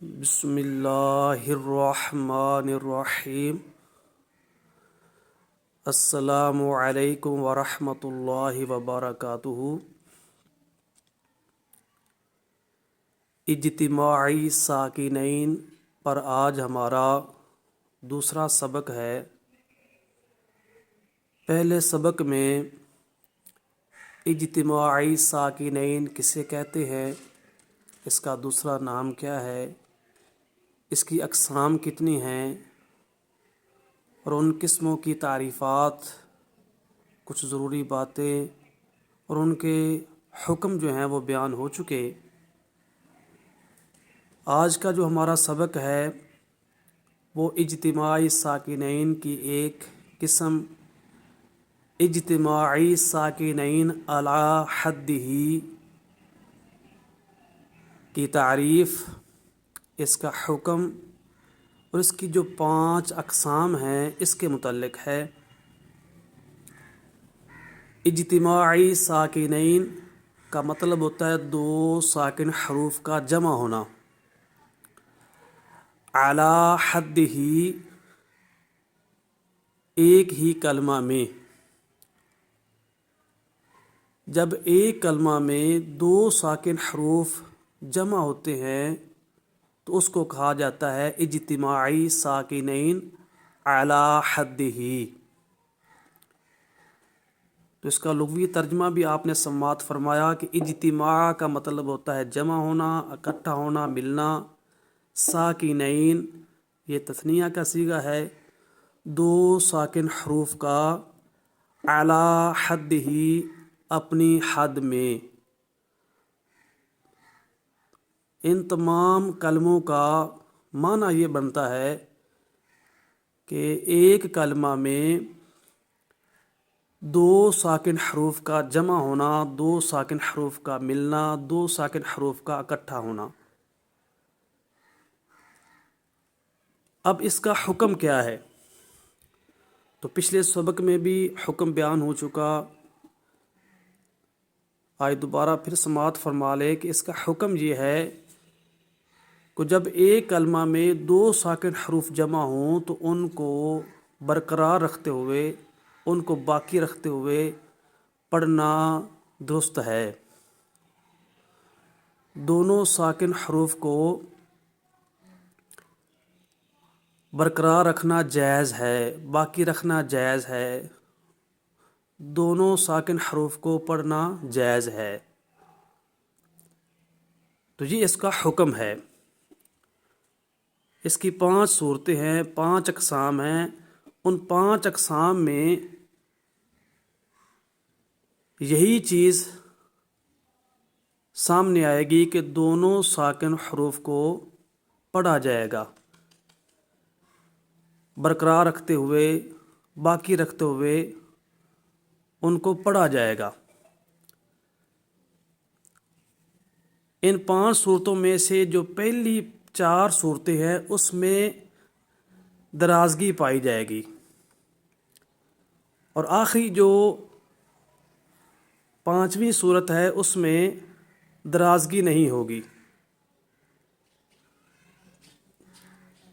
بسم اللہ الرحمن الرحیم۔ السلام علیکم ورحمۃ اللہ وبرکاتہ۔ اجتماعی ساکنین پر آج ہمارا دوسرا سبق ہے۔ پہلے سبق میں اجتماعی ساکنین کسے کہتے ہیں، اس کا دوسرا نام کیا ہے، اس کی اقسام کتنی ہیں اور ان قسموں کی تعریفات، کچھ ضروری باتیں اور ان کے حکم جو ہیں وہ بیان ہو چکے۔ آج کا جو ہمارا سبق ہے وہ اجتماعی ساکنین کی ایک قسم اجتماعی ساکنین علی حدہ کی تعریف، اس کا حکم اور اس کی جو 5 اقسام ہیں اس کے متعلق ہے۔ اجتماعی ساکنین کا مطلب ہوتا ہے 2 ساکن حروف کا جمع ہونا۔ علی حدہ، ایک ہی کلمہ میں، جب ایک کلمہ میں 2 ساکن حروف جمع ہوتے ہیں تو اس کو کہا جاتا ہے اجتماعی ساکنین علی حدہ۔ تو اس کا لغوی ترجمہ بھی آپ نے سماعت فرمایا کہ اجتماع کا مطلب ہوتا ہے جمع ہونا، اکٹھا ہونا، ملنا۔ ساکنین یہ تثنیہ کا صیغہ ہے، 2 ساکن حروف کا علی حدہ، اپنی حد میں۔ ان تمام کلموں کا معنی یہ بنتا ہے کہ ایک کلمہ میں 2 ساکن حروف کا جمع ہونا، 2 ساکن حروف کا ملنا، 2 ساکن حروف کا اکٹھا ہونا۔ اب اس کا حکم کیا ہے؟ تو پچھلے سبق میں بھی حکم بیان ہو چکا، آج دوبارہ پھر سماعت فرما لے کہ اس کا حکم یہ ہے کہ جب ایک کلمہ میں 2 ساکن حروف جمع ہوں تو ان کو برقرار رکھتے ہوئے، ان کو باقی رکھتے ہوئے پڑھنا درست ہے۔ دونوں ساکن حروف کو برقرار رکھنا جائز ہے، باقی رکھنا جائز ہے، دونوں ساکن حروف کو پڑھنا جائز ہے۔ تو یہ اس کا حکم ہے۔ اس کی 5 صورتیں ہیں، 5 اقسام ہیں۔ ان 5 اقسام میں یہی چیز سامنے آئے گی کہ دونوں ساکن حروف کو پڑھا جائے گا، برقرار رکھتے ہوئے، باقی رکھتے ہوئے ان کو پڑھا جائے گا۔ ان 5 صورتوں میں سے جو پہلی 4 صورتیں ہیں اس میں درازگی پائی جائے گی، اور آخری جو 5ویں صورت ہے اس میں درازگی نہیں ہوگی۔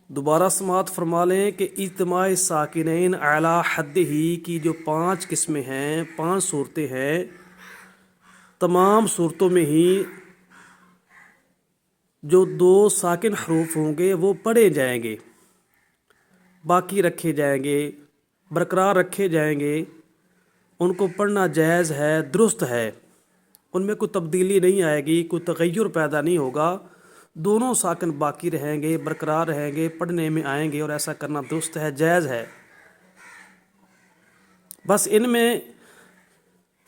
دوبارہ سماعت فرما لیں کہ اجتماعی ساکنین علی حدہ کی جو 5 قسمیں ہیں، 5 صورتیں ہیں، تمام صورتوں میں ہی جو 2 ساکن حروف ہوں گے وہ پڑھے جائیں گے، باقی رکھے جائیں گے، برقرار رکھے جائیں گے، ان کو پڑھنا جائز ہے، درست ہے، ان میں کوئی تبدیلی نہیں آئے گی، کوئی تغیر پیدا نہیں ہوگا، دونوں ساکن باقی رہیں گے، برقرار رہیں گے، پڑھنے میں آئیں گے، اور ایسا کرنا درست ہے، جائز ہے۔ بس ان میں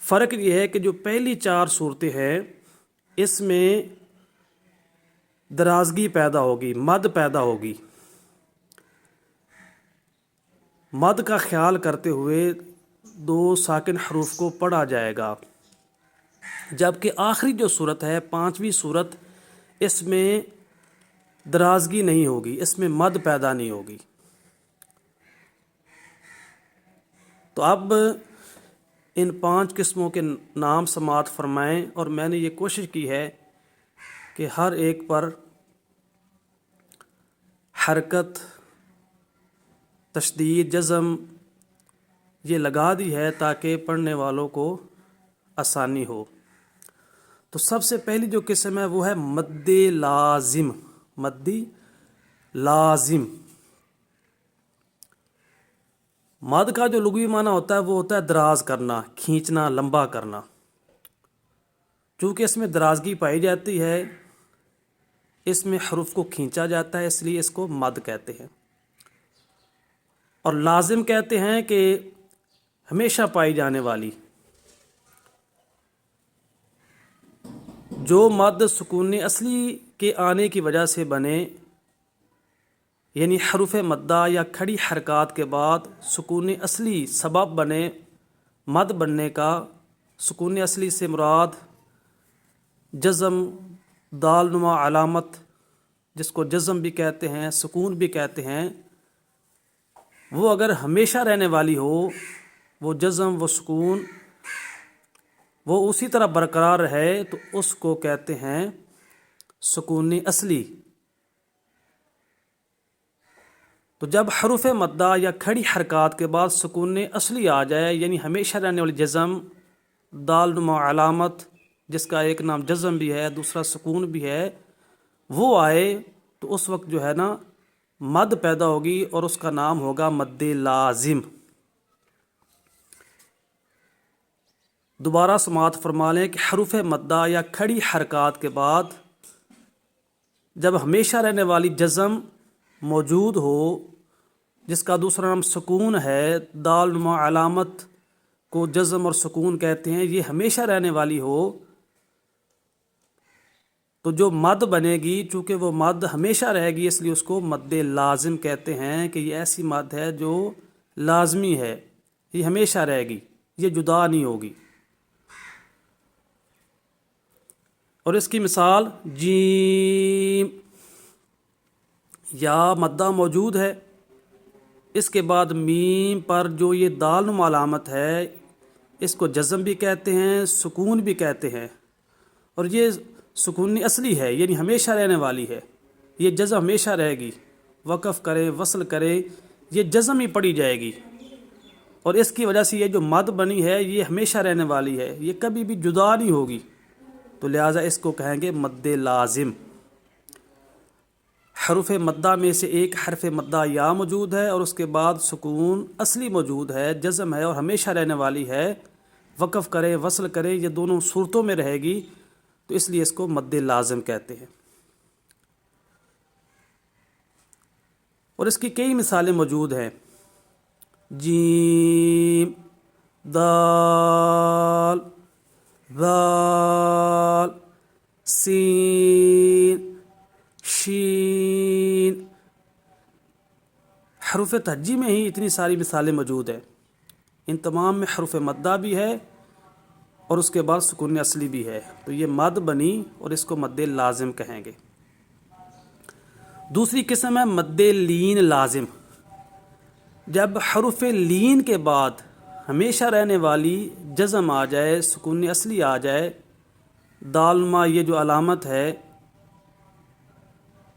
فرق یہ ہے کہ جو پہلی 4 صورتیں ہیں اس میں درازگی پیدا ہوگی، مد پیدا ہوگی۔ مد کا خیال کرتے ہوئے 2 ساکن حروف کو پڑھا جائے گا، جبکہ آخری جو صورت ہے 5ویں صورت، اس میں درازگی نہیں ہوگی، اس میں مد پیدا نہیں ہوگی۔ تو اب ان 5 قسموں کے نام سماعت فرمائیں، اور میں نے یہ کوشش کی ہے کہ ہر ایک پر حرکت، تشدید، جزم یہ لگا دی ہے تاکہ پڑھنے والوں کو آسانی ہو۔ تو سب سے پہلی جو قسم ہے وہ ہے مد لازم۔ مد لازم، مد کا جو لغوی معنی ہوتا ہے وہ ہوتا ہے دراز کرنا، کھینچنا، لمبا کرنا۔ چونکہ اس میں درازگی پائی جاتی ہے، اس میں حروف کو کھینچا جاتا ہے، اس لیے اس کو مد کہتے ہیں۔ اور لازم کہتے ہیں کہ ہمیشہ پائی جانے والی، جو مد سکون اصلی کے آنے کی وجہ سے بنے، یعنی حروف مدہ یا کھڑی حرکات کے بعد سکون اصلی سبب بنے مد بننے کا۔ سکون اصلی سے مراد جزم، دال نما علامت، جس کو جزم بھی کہتے ہیں، سکون بھی کہتے ہیں، وہ اگر ہمیشہ رہنے والی ہو، وہ جزم، وہ سکون، وہ اسی طرح برقرار رہے، تو اس کو کہتے ہیں سکون اصلی۔ تو جب حروف مدہ یا کھڑی حرکات کے بعد سکون اصلی آ جائے، یعنی ہمیشہ رہنے والی جزم، دال نما علامت، جس کا ایک نام جزم بھی ہے دوسرا سکون بھی ہے، وہ آئے، تو اس وقت جو ہے نا مد پیدا ہوگی اور اس کا نام ہوگا مد لازم۔ دوبارہ سماعت فرما لیں کہ حروف مدہ یا کھڑی حرکات کے بعد جب ہمیشہ رہنے والی جزم موجود ہو، جس کا دوسرا نام سکون ہے، دال نما علامت کو جزم اور سکون کہتے ہیں، یہ ہمیشہ رہنے والی ہو، تو جو مد بنے گی، چونکہ وہ مد ہمیشہ رہے گی، اس لیے اس کو مد لازم کہتے ہیں کہ یہ ایسی مد ہے جو لازمی ہے، یہ ہمیشہ رہے گی، یہ جدا نہیں ہوگی۔ اور اس کی مثال جیم، یا مدہ موجود ہے، اس کے بعد میم پر جو یہ دال نما علامت ہے، اس کو جزم بھی کہتے ہیں، سکون بھی کہتے ہیں، اور یہ سکون اصلی ہے، یعنی ہمیشہ رہنے والی ہے، یہ جزم ہمیشہ رہے گی، وقف کرے، وصل کرے، یہ جزم ہی پڑی جائے گی، اور اس کی وجہ سے یہ جو مد بنی ہے یہ ہمیشہ رہنے والی ہے، یہ کبھی بھی جدا نہیں ہوگی، تو لہٰذا اس کو کہیں گے مد لازم۔ حروف مدہ میں سے ایک حرف مدہ یا موجود ہے، اور اس کے بعد سکون اصلی موجود ہے، جزم ہے اور ہمیشہ رہنے والی ہے، وقف کرے، وصل کرے، یہ دونوں صورتوں میں رہے گی، تو اس لیے اس کو مد لازم کہتے ہیں۔ اور اس کی کئی مثالیں موجود ہیں، جیم، دال، ذال، سین، شین۔ حروف تہجی میں ہی اتنی ساری مثالیں موجود ہیں، ان تمام میں حروف مدہ بھی ہے اور اس کے بعد سکون اصلی بھی ہے، تو یہ مد بنی اور اس کو مد لازم کہیں گے۔ دوسری قسم ہے مد لین لازم۔ جب حروف لین کے بعد ہمیشہ رہنے والی جزم آ جائے، سکون اصلی آ جائے، دال ما یہ جو علامت ہے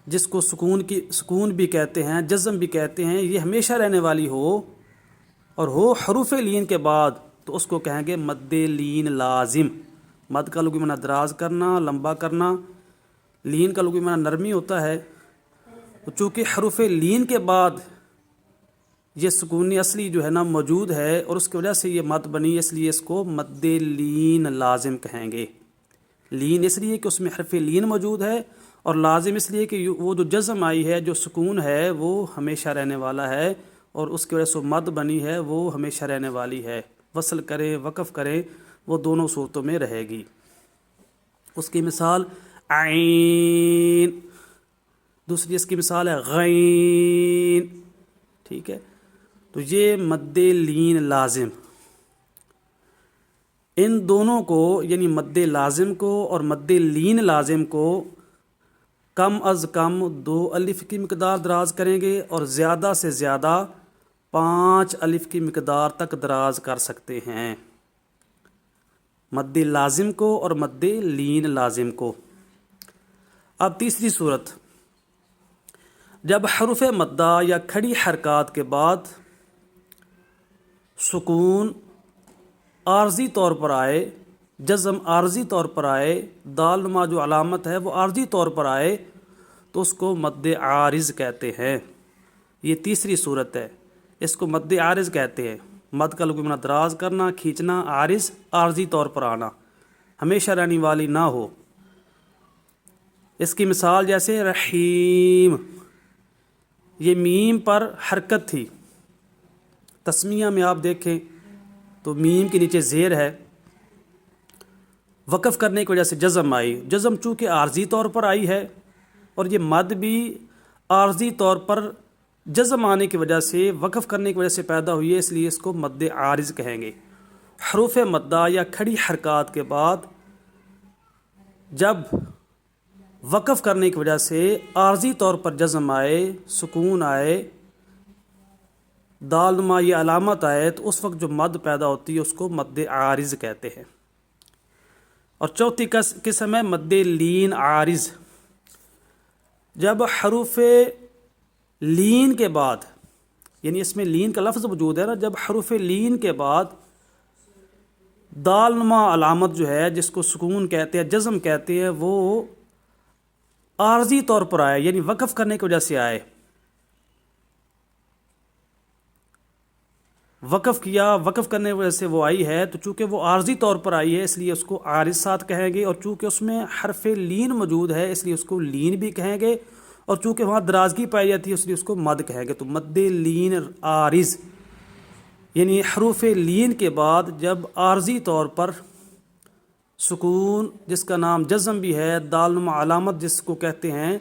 جس کو سکون بھی کہتے ہیں، جزم بھی کہتے ہیں، یہ ہمیشہ رہنے والی ہو اور ہو حروف لین کے بعد، تو اس کو کہیں گے مد لین لازم۔ مد کا لغوی معنی دراز کرنا، لمبا کرنا، لین کا لغوی معنی نرمی ہوتا ہے، تو چونکہ حروف لین کے بعد یہ سکون اصلی جو ہے نا موجود ہے اور اس کی وجہ سے یہ مد بنی، اس لیے اس کو مد لین لازم کہیں گے۔ لین اس لیے کہ اس میں حرف لین موجود ہے، اور لازم اس لیے کہ وہ جو جزم آئی ہے، جو سکون ہے، وہ ہمیشہ رہنے والا ہے، اور اس کی وجہ سے مد بنی ہے، وہ ہمیشہ رہنے والی ہے، وصل کرے، وقف کرے، وہ دونوں صورتوں میں رہے گی۔ اس کی مثال عین، دوسری اس کی مثال ہے غین، ٹھیک ہے، تو یہ مد لین لازم۔ ان دونوں کو یعنی مد لازم کو اور مد لین لازم کو کم از کم 2 الف کی مقدار دراز کریں گے، اور زیادہ سے زیادہ 5 الف کی مقدار تک دراز کر سکتے ہیں، مد لازم کو اور مد لین لازم کو۔ اب تیسری صورت، جب حروف مدہ یا کھڑی حرکات کے بعد سکون عارضی طور پر آئے، جزم عارضی طور پر آئے، دال نما جو علامت ہے وہ عارضی طور پر آئے تو اس کو مد عارض کہتے ہیں۔ یہ تیسری صورت ہے، اس کو مد عارض کہتے ہیں۔ مد کا لغوی معنی دراز کرنا، کھینچنا، عارض عارضی طور پر آنا، ہمیشہ رہنے والی نہ ہو۔ اس کی مثال جیسے رحیم، یہ میم پر حرکت تھی، تسمیہ میں آپ دیکھیں تو میم کے نیچے زیر ہے، وقف کرنے کی وجہ سے جزم آئی، جزم چونکہ عارضی طور پر آئی ہے اور یہ مد بھی عارضی طور پر جزم آنے کی وجہ سے، وقف کرنے کی وجہ سے پیدا ہوئی ہے، اس لیے اس کو مد عارض کہیں گے۔ حروف مدہ یا کھڑی حرکات کے بعد جب وقف کرنے کی وجہ سے عارضی طور پر جزم آئے، سکون آئے، دال نما یہ علامت آئے تو اس وقت جو مد پیدا ہوتی ہے اس کو مد عارض کہتے ہیں۔ اور چوتھی قسم ہے مد لین عارض۔ جب حروف لین کے بعد، یعنی اس میں لین کا لفظ موجود ہے نا، جب حروف لین کے بعد دال نما علامت جو ہے جس کو سکون کہتے ہیں، جزم کہتے ہیں، وہ عارضی طور پر آئے، یعنی وقف کرنے کی وجہ سے آئے، وقف کیا، وقف کرنے کی وجہ سے وہ آئی ہے، تو چونکہ وہ عارضی طور پر آئی ہے اس لیے اس کو عارض ساتھ کہیں گے، اور چونکہ اس میں حرف لین موجود ہے اس لیے اس کو لین بھی کہیں گے، اور چونکہ وہاں درازگی پائی جاتی ہے اس لیے اس کو مد کہیں گے۔ تو مد لین عارض، یعنی حروف لین کے بعد جب عارضی طور پر سکون جس کا نام جزم بھی ہے، دال نما علامت جس کو کہتے ہیں،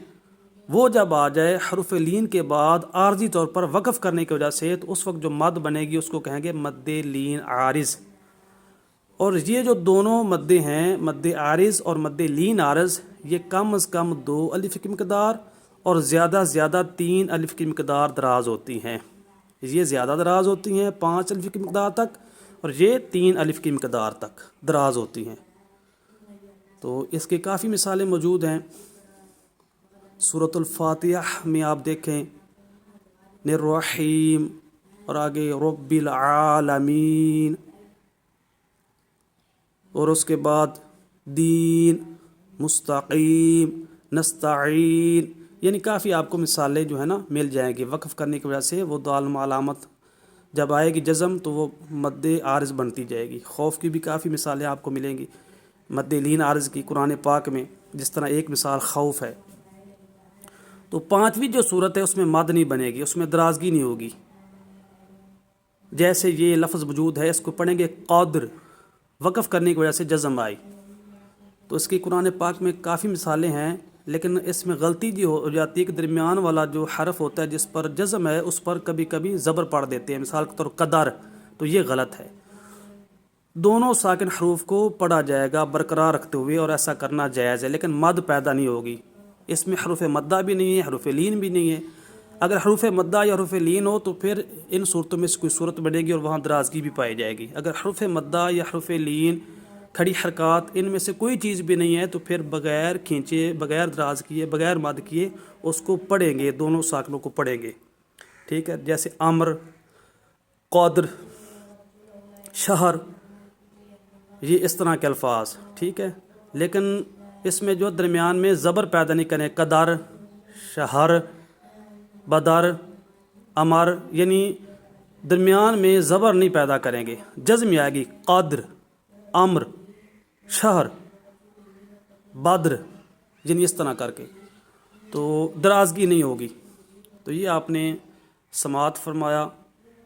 وہ جب آ جائے حروف لین کے بعد عارضی طور پر وقف کرنے کی وجہ سے، تو اس وقت جو مد بنے گی اس کو کہیں گے مد لین عارض۔ اور یہ جو دونوں مدیں ہیں، مد عارض اور مد لین عارض، یہ کم از کم 2 الف کی مقدار اور زیادہ زیادہ 3 الف کی مقدار دراز ہوتی ہیں۔ یہ زیادہ دراز ہوتی ہیں 5 الف کی مقدار تک، اور یہ 3 الف کی مقدار تک دراز ہوتی ہیں۔ تو اس کے کافی مثالیں موجود ہیں۔ سورۃ الفاتحہ میں آپ دیکھیں الرحیم، اور آگے رب العالمین، اور اس کے بعد دین، مستقیم، نستعین، یعنی کافی آپ کو مثالیں جو ہے نا مل جائیں گی۔ وقف کرنے کی وجہ سے وہ دال نما علامت جب آئے گی جزم تو وہ مد عارض بنتی جائے گی۔ خوف کی بھی کافی مثالیں آپ کو ملیں گی مد لین عارض کی قرآن پاک میں، جس طرح ایک مثال خوف ہے۔ تو 5ویں جو صورت ہے اس میں مد نہیں بنے گی، اس میں درازگی نہیں ہوگی۔ جیسے یہ لفظ موجود ہے، اس کو پڑھیں گے قادر، وقف کرنے کی وجہ سے جزم آئی، تو اس کی قرآن پاک میں کافی مثالیں ہیں، لیکن اس میں غلطی جو ہو جاتی ہے کہ درمیان والا جو حرف ہوتا ہے جس پر جزم ہے اس پر کبھی کبھی زبر پڑھ دیتے ہیں، مثال کے طور قدر، تو یہ غلط ہے۔ دونوں ساکن حروف کو پڑھا جائے گا برقرار رکھتے ہوئے، اور ایسا کرنا جائز ہے، لیکن مد پیدا نہیں ہوگی۔ اس میں حروف مدہ بھی نہیں ہے، حروف لین بھی نہیں ہے۔ اگر حروف مدہ یا حروف لین ہو تو پھر ان صورتوں میں سے کوئی صورت بنے گی اور وہاں درازگی بھی پائی جائے گی۔ اگر حروف مدہ یا حروف لین، کھڑی حرکات، ان میں سے کوئی چیز بھی نہیں ہے تو پھر بغیر کھینچے، بغیر دراز کیے، بغیر مد کیے اس کو پڑھیں گے، دونوں ساکنوں کو پڑھیں گے، ٹھیک ہے۔ جیسے امر، قادر، شہر، یہ اس طرح کے الفاظ، ٹھیک ہے۔ لیکن اس میں جو درمیان میں زبر پیدا نہیں کریں، قدر، شہر، بدر، امر، یعنی درمیان میں زبر نہیں پیدا کریں گے، جزم آئے گی، قادر، امر، شہر، بدر، یعنی اس طرح کر کے، تو درازگی نہیں ہوگی۔ تو یہ آپ نے سماعت فرمایا۔